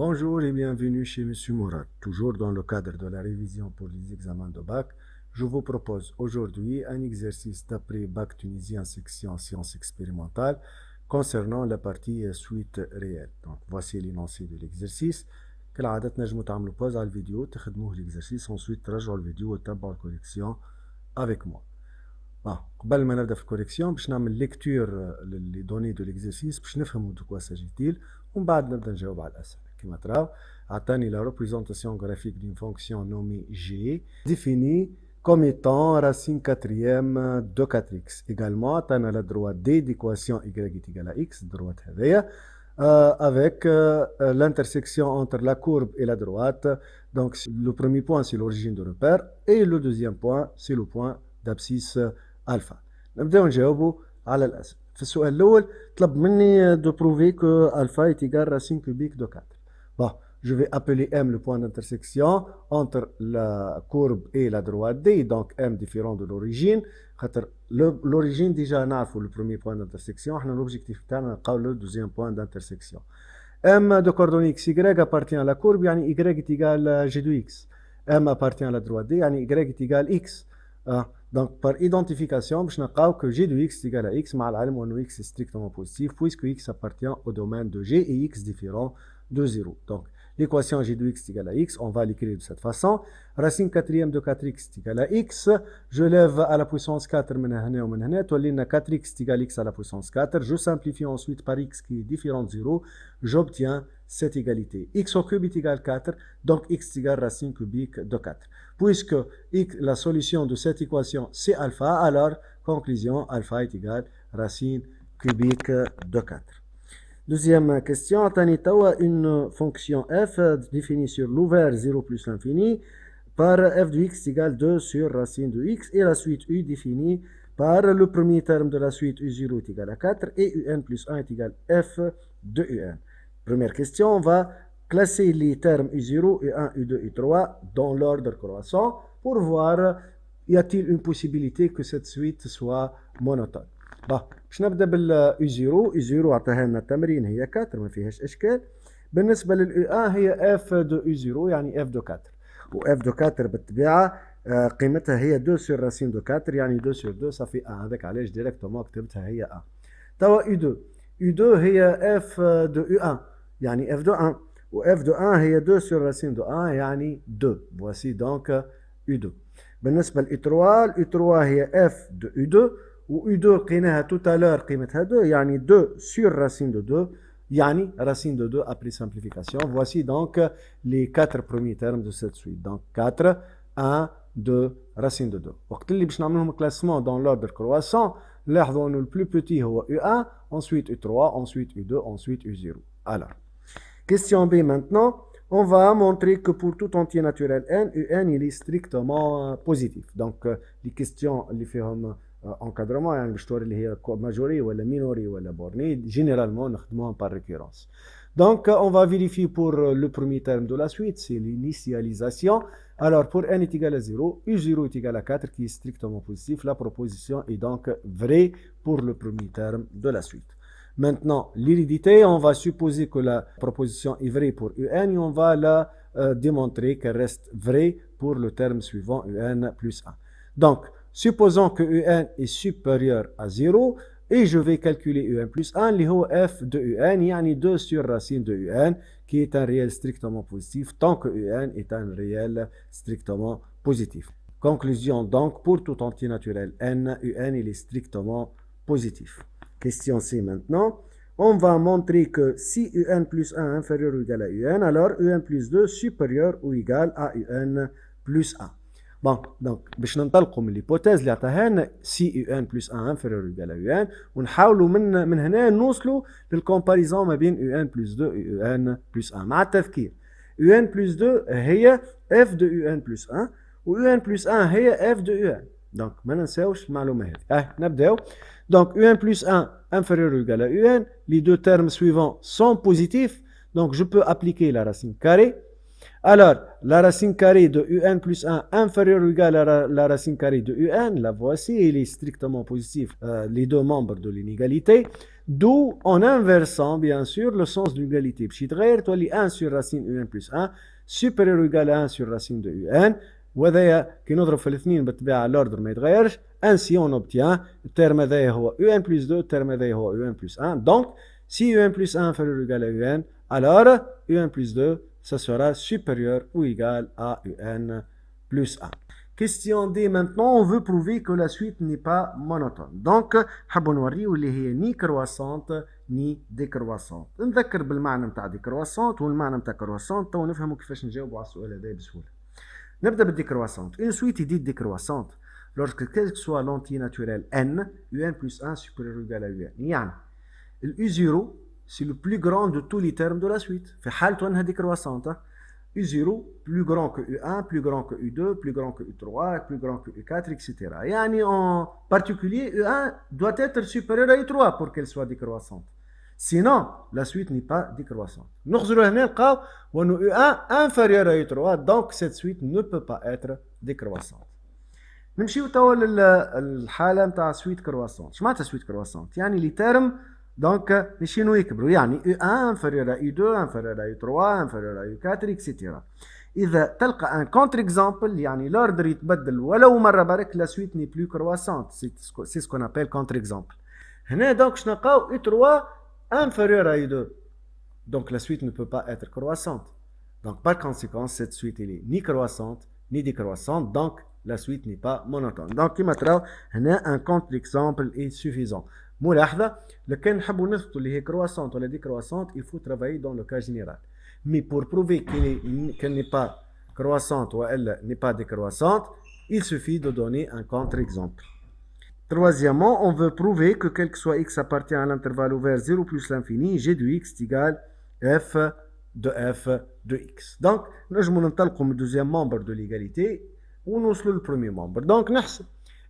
Bonjour et bienvenue chez Monsieur Mourad. Toujours dans le cadre de la révision pour les examens de bac, je vous propose aujourd'hui un exercice d'après bac tunisien section sciences expérimentales concernant la partie suite réelle. Donc voici l'énoncé de l'exercice. كالعادة تنجموا تعملوا pause على الفيديو تخدموه l'exercice ensuite ترجعوا الفيديو وتتبعوا الكوريكسيون avec moi. قبل ما نبدا في الكوريكسيون باش نعمل ليكتور لي دوني دو ليكزرسيس باش نفهموا دو كوا ساجيتيل ومن بعد نبدا نجاوب على الاسئله. كما تراو عطاني لا ريبريزونطاسيون غرافيك دون فونكسيون نومي جي ديفيني comme étant racine quatrième de 4x. Également, on a la droite D d'équation y est égale à x, droite avec l'intersection entre la courbe et la droite. Donc, le premier point, c'est l'origine de repère, et le deuxième point, c'est le point d'abscisse alpha. نبداو نجاوبوا على الأسئلة. في السؤال الأول طلب مني de prouver que alpha est égal à racine cubique de 4. Bon, je vais appeler M le point d'intersection entre la courbe et la droite D, donc M différent de l'origine. L'origine déjà نعرفوا le premier point d'intersection, احنا l'objectif تاعنا نلقاو le deuxième point d'intersection. M de coordonnées x, y appartient à la courbe, يعني y est égal g de x. M appartient à la droite D, يعني y est égal x. Donc par identification, باش نلقاو que g de x est égal à x مع العلم أنه x est strictement positif puisque x appartient au domaine de g et x différent de 0. Donc l'équation g de x est égale à x, on va l'écrire de cette façon. Racine quatrième de 4x est égale à x. Je lève à la puissance 4 من هنا ومن هنا تولي لنا 4x est égal à x à la puissance 4. Je simplifie ensuite par x qui est différent de 0. J'obtiens cette égalité. X au cube est égal à 4, donc x est égal à racine cubique de 4. Puisque la solution de cette équation c'est alpha, alors conclusion alpha est égal à racine cubique de 4. Deuxième question, une fonction f définie sur l'ouvert 0 plus l'infini par f de x égale 2 sur racine de x et la suite u définie par le premier terme de la suite u0 est égal à 4 et un plus 1 est égal à f de un. Première question, on va classer les termes u0, u1, u2, u3 dans l'ordre croissant pour voir y a-t-il une possibilité que cette suite soit monotone. باش نبدا بال u0 u0 عطاها لنا التمرين هي 4 ما فيهاش اشكال. بالنسبه لل u1 هي f de u0 يعني f de 4 و f de 4 بالطبيعه قيمتها هي 2 sur racine de 4 يعني 2 sur 2 صافي 1. هذاك علاش ديريكتومون كتبتها هي 1. توا u2 هي f de u1 يعني f de 1 و f de 1 هي 2 sur racine de 1 يعني 2. voici donc u2. بالنسبه ل u3 هي f de u2 و u2 لقيناها tout à l'heure قيمتها 2 يعني 2 sur racine de 2 يعني racine de 2 après simplification. Voici donc les 4 premiers termes de cette suite. Donc 4, 1, 2, racine de 2. وقت اللي باش نعملهم classement dans l'ordre croissant لاحظوا انه le plus petit هو u1, ensuite u3, ensuite u2, ensuite u0. Alors, question B maintenant. On va montrer que pour tout entier naturel n, un il est strictement positif. Donc les questions اللي فيهم encadrement يعني باش توري اللي هي majoré ولا minoré ولا borné généralement نخدموهم par récurrence. Donc on va vérifier pour le premier terme de la suite, c'est l'initialisation. Alors pour n est égal à 0, u0 est égal à 4 qui est strictement positif. La proposition est donc vraie pour le premier terme de la suite. Maintenant, l'hérédité, on va supposer que la proposition est vraie pour un et on va la démontrer qu'elle reste vraie pour le terme suivant un plus 1. Donc, supposons que un est supérieur à 0 et je vais calculer un plus 1 اللي هو f de un يعني 2 sur racine de un qui est un réel strictement positif tant que un est un réel strictement positif. Conclusion donc, pour tout entier naturel n, un il est strictement positif. Question C maintenant. On va montrer que si un plus 1 inférieur ou égal à un, alors un plus 2 supérieur ou égal à un plus 1. Bon, donc باش ننطلقوا من l'hypothèse اللي عطاها لنا si un plus 1 inférieur ou égal à un ونحاولوا من هنا نوصلوا للكومباريزون ما بين un plus 2 و un plus 1 مع التذكير. un plus 2 هي f de un plus 1 و un plus 1 هي f de un. Donc ما ننساوش المعلومه هذه. نبداو. Donc un plus 1 inférieur ou égal à un, les deux termes suivants sont positifs, donc je peux appliquer la racine carrée. Alors, la racine carrée de un plus 1 inférieur ou égal à la racine carrée de un, la voici, il est strictement positif, les deux membres de l'inégalité. d'où en inversant bien sûr le sens de l'égalité. باش يتغير تولي 1 sur racine un plus 1 supérieur ou égal à 1 sur racine de un. وهذايا كي نضرب في الاثنين بالطبيعه الاوردر ما يتغيرش. Ainsi on obtient الترم هذايا هو un plus 2 الترم هذايا هو un plus 1. Donc si un plus 1 inférieur ou égal à un, alors un plus 2 ça sera supérieur ou égal à un plus 1. Question D maintenant, on veut prouver que la suite n'est pas monotone. Donc, حابو نوريو اللي هي ni croissante ni décroissante. نذكر بالمعنى نتاع décroissante والمعنى نتاع croissante تو نفهموا كيفاش نجاوبوا على السؤال هذا بسهولة. نبدأ بالديكرواسونت. Une suite est dite décroissante lorsque quel que soit l'entier naturel n, un plus 1 supérieur ou égal à un. يعني u0 c'est le plus grand de tous les termes de la suite. في حالته انها décroissante. U0 plus grand que U1, plus grand que U2, plus grand que U3, plus grand que U4, etc. Yani en particulier, U1 doit être supérieur à U3 pour qu'elle soit décroissante. Sinon, la suite n'est pas décroissante. Nous avons U1 inférieur à U3, donc cette suite ne peut pas être décroissante. نمشيو توا للحالة نتاع suite croissante. شو معناتها suite croissante؟ يعني les termes donc ماشيين يكبروا يعني U1 inférieur à U2 inférieur à U3 inférieur à U4 etc. إذا تلقى un contre-exemple يعني l'ordre يتبدل ولو مرة برك la suite n'est plus croissante. C'est ce qu'on appelle contre-exemple. هنا donc شنو نلقاو U3 inférieur à U2. Donc la suite ne peut pas être croissante. Donc par conséquent cette suite elle est ni croissante ni décroissante. Donc la suite n'est pas monotone. Donc كيما تراو هنا un contre-exemple est suffisant. ملاحظة لكن نحبوا نثبتوا اللي هي croissante ولا décroissante il faut travailler dans le cas général. Mais pour prouver qu'elle n'est pas croissante ou elle n'est pas décroissante, il suffit de donner un contre-exemple. Troisièmement, on veut prouver que quel que soit x appartient à l'intervalle ouvert 0 plus l'infini, g de x est égal f de x. Donc, nous ننطلقوا من deuxième membre de l'égalité ونوصلوا للبروميير membre. Donc, نحسب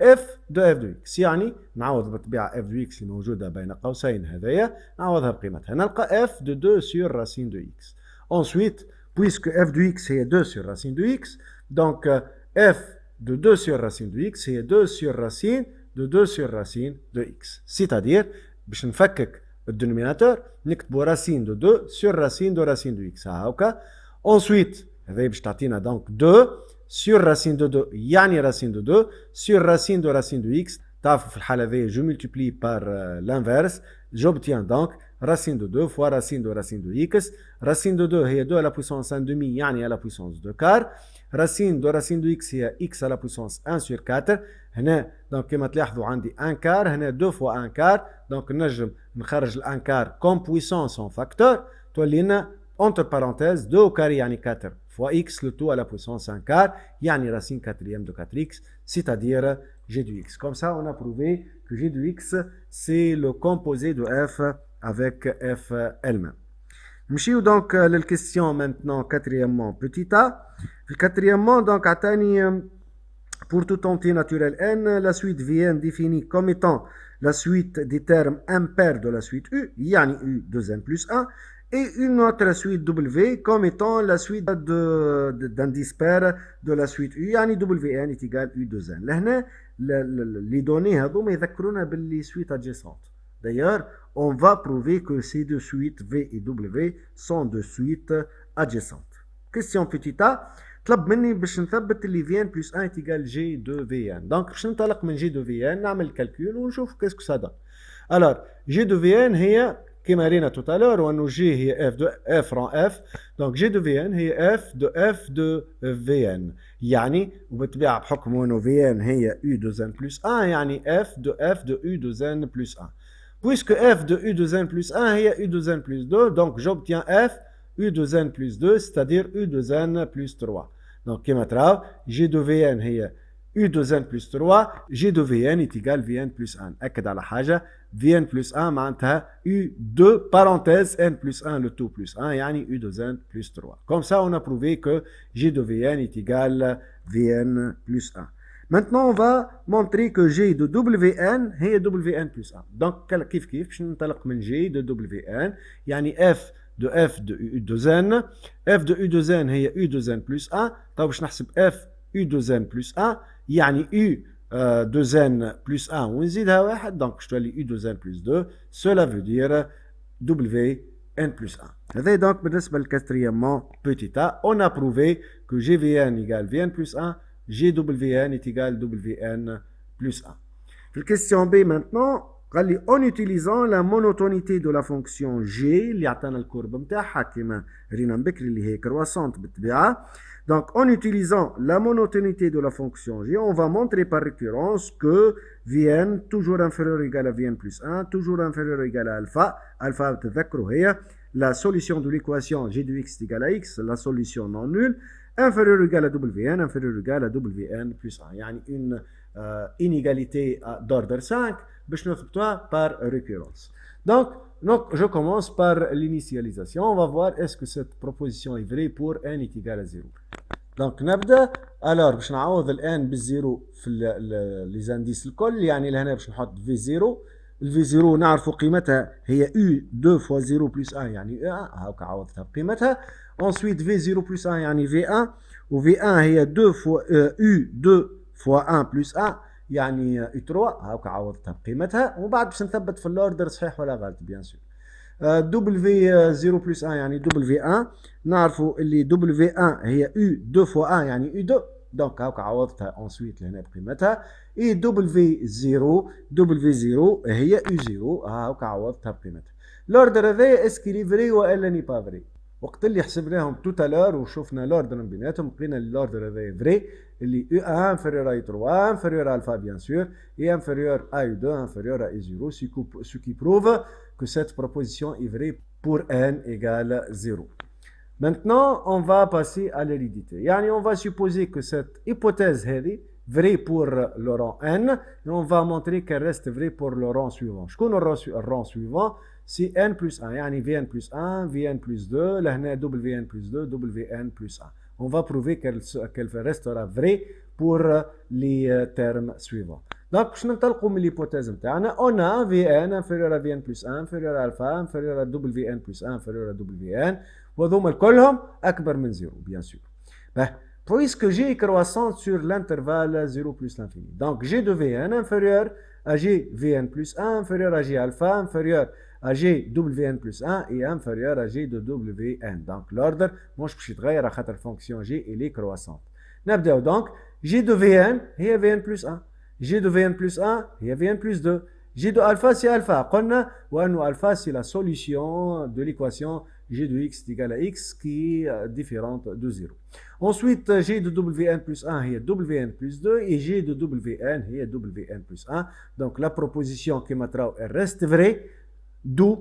f de x يعني نعوض بالطبيعة f de x اللي موجودة بين قوسين هذايا نعوضها بقيمتها نلقى f de 2 sur racine de x. Ensuite, puisque f de x est 2 sur racine de x, donc f de 2 sur racine de x c'est 2 sur racine de 2 sur racine de x. C'est-à-dire, باش نفكك الدينوميناتور نكتبوا racine de 2 sur racine de racine de x هاكا. Ensuite, هذايا باش تعطينا donc 2 sur racine de 2 يعني racine de 2 sur racine de x. تعرفوا في الحالة هذه je multiplie par l'inverse. J'obtiens donc racine de 2 fois racine de x. Racine de 2 هي 2 à la puissance 1 demi يعني à la puissance 2 quart. Racine de x هي x à la puissance 1 sur 4. هنا donc كما تلاحظوا عندي 1 quart هنا 2 fois 1 quart. donc نجم نخرج ال 1 quart comme puissance en facteur تولي لنا entre parenthèses 2 au carré يعني 4 fois x le tout à la puissance 1 quart يعني racine quatrième de 4x c'est-à-dire g de x. Comme ça on a prouvé que g de x c'est le composé de f avec f elle-même. نمشيو donc la question maintenant quatrièmement petit a. Quatrièmement donc عطاني pour tout entier naturel n, la suite Vn définie comme étant la suite des termes impairs de la suite U, yani U de n plus 1, et une autre suite W comme étant la suite d'un dispair de la suite U, yani Wn est égal U de n. Là, les données هذوما يذكرونا باللي suite adjacente. D'ailleurs, on va prouver que ces deux suites V et W sont deux suites adjacentes. Question petit a. طلب مني باش نثبت اللي Vn plus 1 est égal G de Vn. Donc باش ننطلق من G de Vn نعمل الكالكول ونشوف qu'est-ce que ça donne. Alors G de Vn هي كما رينا tout à l'heure وانه G هي f de f rang f. Donc G de Vn هي f de Vn. يعني وبالطبيعة بحكم انه Vn هي U de n plus 1 يعني f de U de n plus 1. Puisque f de U de n plus 1 هي U de n plus 2 donc j'obtiens f U de n plus 2 c'est-à-dire U de n plus 3. Donc كما تراو G de Vn هي U de n plus 3 G de Vn est égal Vn plus 1. أكد على حاجة Vn plus 1 معناتها U de parenthèse n plus 1 le tout plus 1 يعني U de n plus 3. Comme ça on a prouvé que G de Vn est égal Vn plus 1. Maintenant on va montrer que G de Wn هي Wn plus 1. Donc كيف باش ننطلق من G de Wn يعني f de f de U de n. f de U de n هي U de n plus 1. طيب باش نحسب f U de n plus 1 يعني U 2n plus 1 ونزيدها واحد donc je dois aller u 2n plus 2 cela veut dire wn plus 1 هذا donc بالنسبة للquatrièmement petit a on a prouvé que gvn égale vn plus 1 gwn est égal wn plus 1 في الquestion B maintenant قال لي en utilisant la monotonité de la fonction g اللي عطانا الكورب نتاعها كيما رينا من بكري اللي هي كرواسونت بالطبيعه. Donc en utilisant la monotonité de la fonction g, on va montrer par récurrence que vn toujours inférieur ou égal à vn plus 1, toujours inférieur ou égal à alpha. Alpha تذكروا هي la solution de l'équation g de x est égal à x, la solution non nulle, inférieur ou égal à wn, inférieur ou égal à wn plus 1. يعني une inégalité d'ordre 5 باش نثبتوها par récurrence. Donc, je commence par l'initialisation. On va voir est-ce que cette proposition est vraie pour n est égal à 0. Donc, نبدأ. Alors, باش نعوض الان بالزيرو في لي زانديس الكل، يعني لهنا باش نحط في 0. الفي 0 نعرفوا قيمتها هي u 2 fois 0 plus 1 يعني u1، هاكا عوضتها بقيمتها. Ensuite v 0 plus 1 يعني v1، و v1 هي 2 fois u 2 fois 1 plus 1 يعني u3، هاكا عوضتها بقيمتها. وبعد باش نثبت في الاوردر صحيح ولا غلط بيان سور. w0 plus 1 يعني w1، نعرفوا اللي w1 هي u2 fois 1 يعني u2، دونك هاكا عوضتها انسويت لهنا بقيمتها. اي w0 هي u0، هاكا عوضتها بقيمتها. الاوردر هذايا اسكي لي فري والا ني با فري. وقت اللي حسبناهم توتالور وشفنا الاوردر من بيناتهم لقينا الاوردر هذايا فري، اللي u1 inférieur à u3 inférieur à alpha bien sûr et inférieur à u2 inférieur à u0, ce qui prouve que cette proposition est vraie pour n égale 0. Maintenant, on va passer à l'hérédité. Yani, on va supposer que cette hypothèse est vraie pour le rang n, et on va montrer qu'elle reste vraie pour le rang suivant. Je connais le rang suivant, c'est n plus 1, yani vn plus 1, vn plus 2, là, wn plus 2, wn plus 1. On va prouver qu'elle restera vraie pour les termes suivants. Donc, باش ننطلقوا من l'hypothèse نتاعنا. On a vn inférieur à vn plus 1, inférieur à alpha, inférieur à wn plus 1, inférieur à wn. وهذوما كلهم أكبر من 0 bien sûr. Puisque g est croissante sur l'intervalle 0 plus l'infini. Donc, g de vn inférieur à g vn plus 1, inférieur à g alpha, inférieur à g wn plus 1 et inférieur à g de wn. Donc, l'ordre مش باش يتغير على خاطر fonction g elle est croissante. نبداو donc g de vn هي vn plus 1. g de vn plus 1 هي vn plus 2. g de alpha c'est alpha. قلنا وأنه alpha c'est la solution de l'équation g de x est égal à x qui est différente de 0. Ensuite, g de wn plus 1 est wn plus 2 et g de wn est wn plus 1. Donc la proposition qui m'attrape reste vraie, d'où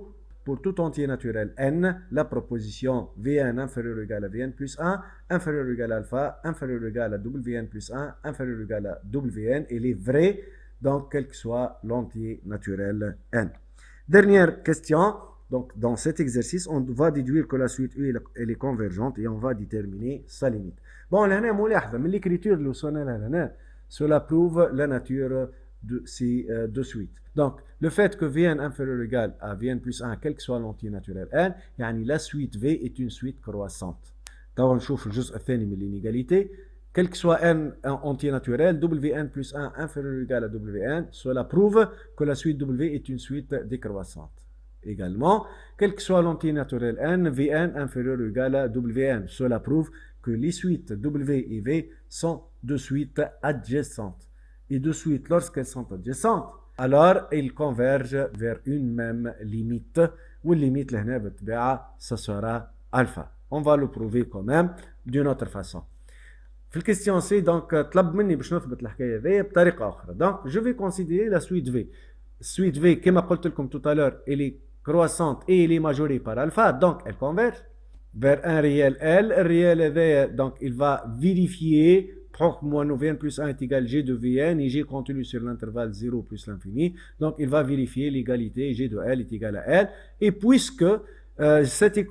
pour tout entier naturel n, la proposition vn inférieur ou égal à vn plus 1, inférieur ou égal à alpha, inférieur ou égal à wn plus 1, inférieur ou égal à wn, elle est vraie, donc quel que soit l'entier naturel n. Dernière question. Donc, dans cet exercice, on va déduire que la suite U elle est convergente et on va déterminer sa limite. Bon, là, ملاحظة من l'écriture اللي وصلنا لها هنا, cela prouve la nature de ces deux suites. Donc, le fait que Vn inférieur ou égal à Vn plus 1, quel que soit l'entier naturel n, يعني la suite V est une suite croissante. طبعا نشوف الجزء الثاني من l'inégalité. Quel que soit n entier naturel, Wn plus 1 inférieur ou égal à Wn, cela prouve que la suite W est une suite décroissante. Également, quel que soit l'entier naturel n, Vn inférieur ou égal à Wn. Cela prouve que les suites W et V sont deux suites adjacentes. Et deux suites, lorsqu'elles sont adjacentes, alors elles convergent vers une même limite. Ou limite, ce sera alpha. On va le prouver quand même d'une autre façon. في الكيستيون سي دونك طلب مني باش نثبت الحكايه هذيا بطريقه اخرى. دونك جو في كونسيديري لا سويت في. السويت في كما قلت لكم توتالور الي croissante et il est majoré par alpha, donc elle converge vers un réel L. Le réel هذايا donc il va vérifier moi vn plus 1 est égal g de vn et g continue sur l'intervalle 0 plus l'infini. Donc il va vérifier l'égalité g de L est égal à L. Et puisque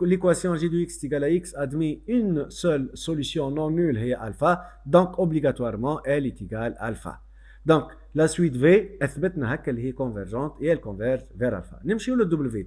l'équation g de x est égal à x admet une seule solution non nulle est alpha, donc obligatoirement L est égal à alpha. Donc la suite V اثبتنا هكا اللي هي convergente et elle converge vers alpha. نمشيو لل W.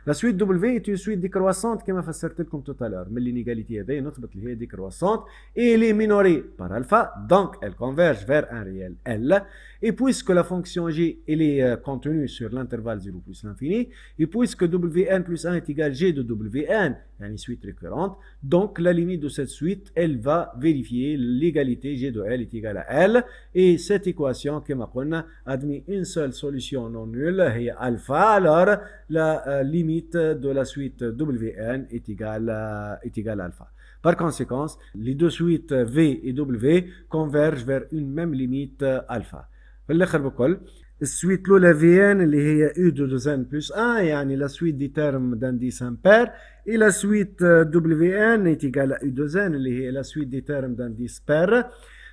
La suite W est une suite décroissante كما فسرت لكم tout à l'heure. من l'inégalité هذه نثبت اللي هي décroissante et elle est minorée par alpha, donc elle converge vers un réel L. Et puisque la fonction G elle est contenue sur l'intervalle 0 plus l'infini, et puisque Wn plus 1 est égal G de Wn, une suite récurrente, donc la limite de cette suite, elle va vérifier l'égalité G de L est égal à L, et cette équation, comme on a admis une seule solution non nulle, est alpha, alors la limite de la suite Wn est égale à alpha. Par conséquent, les deux suites V et W convergent vers une même limite alpha. في الاخر بكل السويت الاولى في ان اللي هي او دو ان بلس 1 يعني لا سويت دي تيرم d'aindice impair et la suite WN est égale à U2N اللي هي la suite des termes d'indice pair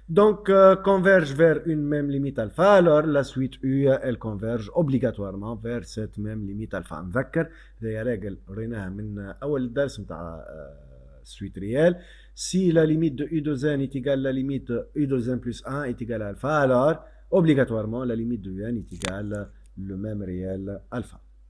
donc converge vers une même limite alpha alors la suite U elle converge obligatoirement vers cette même limite alpha. نذكر هي رجل قريناها من اول الدرس نتاع suite réelle. Si la limite de U2N est égale à la limite de U2N plus 1 est égale à alpha alors obligatoirement la limite de n est égale le même réel alpha.